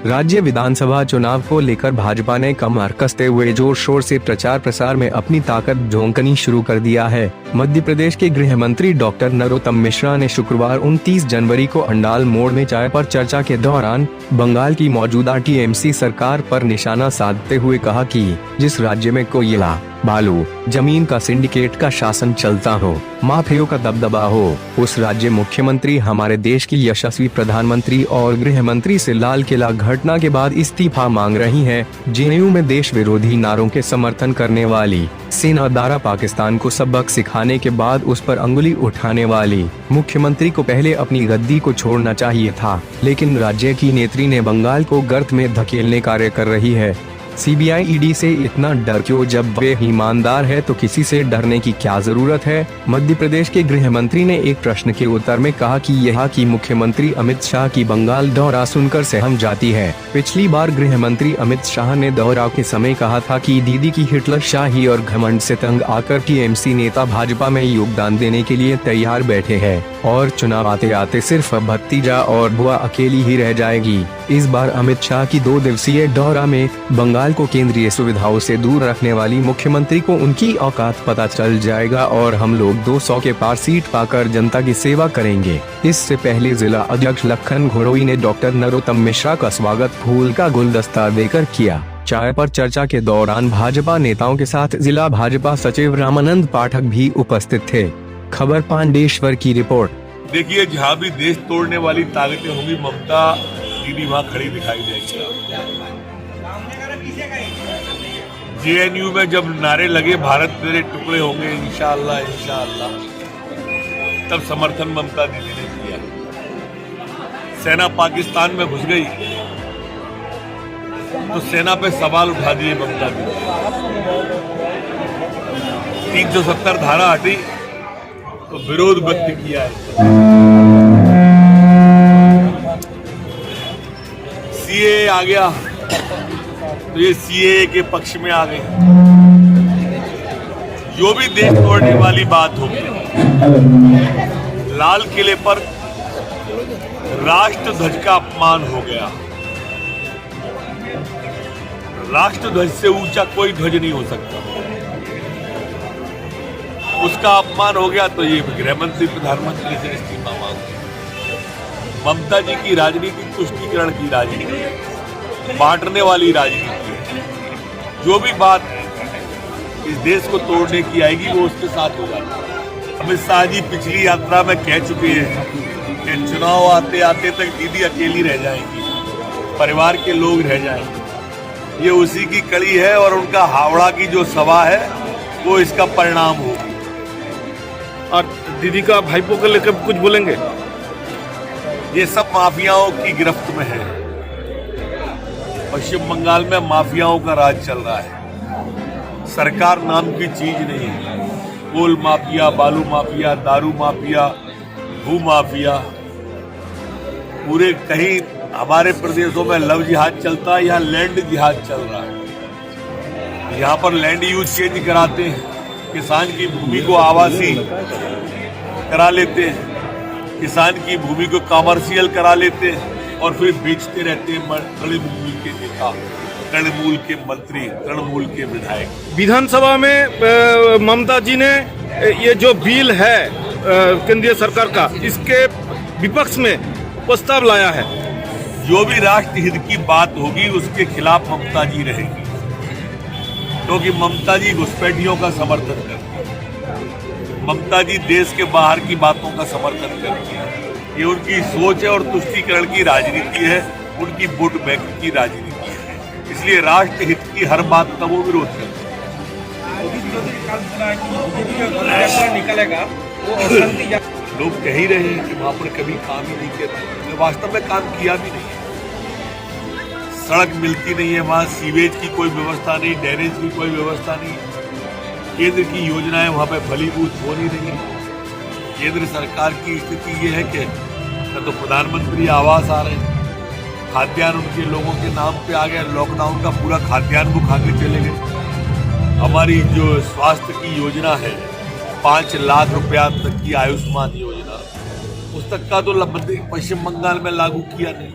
राज्य विधानसभा चुनाव को लेकर भाजपा ने कमर कसते हुए जोर शोर से प्रचार प्रसार में अपनी ताकत झोंकनी शुरू कर दिया है। मध्य प्रदेश के गृह मंत्री डॉक्टर नरोत्तम मिश्रा ने शुक्रवार 29 जनवरी को अंडाल मोड़ में चाय पर चर्चा के दौरान बंगाल की मौजूदा टीएमसी सरकार पर निशाना साधते हुए कहा कि जिस राज्य में कोयला, बालू, जमीन का सिंडिकेट का शासन चलता हो, माफियों का दबदबा हो, उस राज्य मुख्यमंत्री हमारे देश की यशस्वी प्रधानमंत्री और गृह मंत्री से लाल किला घटना के बाद इस्तीफा मांग रही है। जेएनयू में देश विरोधी नारों के समर्थन करने वाली सेना द्वारा पाकिस्तान को सबक सिखाने के बाद उस पर अंगुली उठाने वाली मुख्यमंत्री को पहले अपनी गद्दी को छोड़ना चाहिए था, लेकिन राज्य की नेत्री ने बंगाल को गर्त में धकेलने कार्य कर रही है। सीबीआई ईडी से इतना डर क्यों जब वे ईमानदार है तो किसी से डरने की क्या जरूरत है। मध्य प्रदेश के गृह मंत्री ने एक प्रश्न के उत्तर में कहा कि यहाँ की मुख्यमंत्री अमित शाह की बंगाल दौरा सुनकर सहम जाती है। पिछली बार गृह मंत्री अमित शाह ने दौरा के समय कहा था कि दीदी की हिटलर शाही और घमंड से तंग आकर टीएमसी नेता भाजपा में योगदान देने के लिए तैयार बैठे हैं और चुनाव आते आते सिर्फ भतीजा और बुआ अकेली ही रह जाएगी। इस बार अमित शाह की 2 दिवसीय दौरा में बंगाल को केंद्रीय सुविधाओं से दूर रखने वाली मुख्यमंत्री को उनकी औकात पता चल जाएगा और हम लोग 200 के पार सीट पाकर जनता की सेवा करेंगे। इससे पहले जिला अध्यक्ष लखन घोड़ोई ने डॉक्टर नरोत्तम मिश्रा का स्वागत फूल का गुलदस्ता देकर किया। चाय पर चर्चा के दौरान भाजपा नेताओं के साथ जिला भाजपा सचिव रामानंद पाठक भी उपस्थित थे। खबर पांडेश्वर की रिपोर्ट। देखिए, जहाँ भी देश तोड़ने वाली ताकतें होंगी, ममता दीदी वहाँ खड़ी दिखाई देगी। जेएनयू में जब नारे लगे भारत मेरे टुकड़े होंगे इंशाअल्लाह इंशाअल्लाह, तब समर्थन ममता दीदी ने किया। सेना पाकिस्तान में घुस गई तो सेना पे सवाल उठा दिए ममता दीदी। 370 धारा हटी तो विरोध व्यक्त किया है। सीए आ गया तो ये सीए के पक्ष में आ गए। जो भी देश तोड़ने वाली बात होगी, लाल किले पर राष्ट्रध्वज का अपमान हो गया। राष्ट्रध्वज से ऊंचा कोई ध्वज नहीं हो सकता। उसका अपमान हो गया तो ये गृह मंत्री प्रधानमंत्री से इस्तीफा मांगे। ममता जी की राजनीति तुष्टीकरण की राजनीति है, बांटने वाली राजनीति है। जो भी बात इस देश को तोड़ने की आएगी वो उसके साथ हो जाती है। अमित शाह जी पिछली यात्रा में कह चुके हैं कि चुनाव आते आते तक दीदी अकेली रह जाएंगी, परिवार के लोग रह जाएंगे। ये उसी की कड़ी है और उनका हावड़ा की जो सभा है वो इसका परिणाम होगी। और दीदी का भाईपो को लेकर कुछ बोलेंगे? ये सब माफियाओं की गिरफ्त में है। पश्चिम बंगाल में माफियाओं का राज चल रहा है। सरकार नाम की चीज नहीं है। कोल माफिया, बालू माफिया, दारू माफिया, भू माफिया, पूरे कहीं हमारे प्रदेशों में लव जिहाद चलता है, यहाँ लैंड जिहाद चल रहा है। यहाँ पर लैंड यूज चेंज कराते हैं, किसान की भूमि को आवासी करा लेते हैं, किसान की भूमि को कमर्शियल करा लेते हैं और फिर बेचते रहते हैं तृणमूल के नेता, तृणमूल के मंत्री, तृणमूल के विधायक। विधानसभा में ममता जी ने ये जो बिल है केंद्रीय सरकार का, इसके विपक्ष में प्रस्ताव लाया है। जो भी राष्ट्र हित की बात होगी उसके खिलाफ ममता जी रहेगी, क्योंकि ममता जी घुसपैठियों का समर्थन करती है। ममता जी देश के बाहर की बातों का समर्थन करती है। ये उनकी सोच है और तुष्टीकरण की राजनीति है, उनकी वोट बैंक की राजनीति है। इसलिए राष्ट्र हित की हर बात का वो विरोध करते हैं। लोग कह ही रहे हैं कि वहां पर कभी काम ही नहीं किया, वास्तव में काम किया भी नहीं है। सड़क मिलती नहीं है वहाँ, सीवेज की कोई व्यवस्था नहीं, ड्रेनेज की कोई व्यवस्था नहीं। केंद्र की योजनाएं वहाँ पे फलीभूत हो नहीं रही। केंद्र सरकार की स्थिति ये है कि न तो प्रधानमंत्री आवास आ रहे हैं, खाद्यान्न उनके लोगों के नाम पे आ गया, लॉकडाउन का पूरा खाद्यान्न वो खा के चले गए। हमारी जो स्वास्थ्य की योजना है 5 लाख रुपया तक की आयुष्मान योजना, उस तक का तो पश्चिम बंगाल में लागू किया नहीं।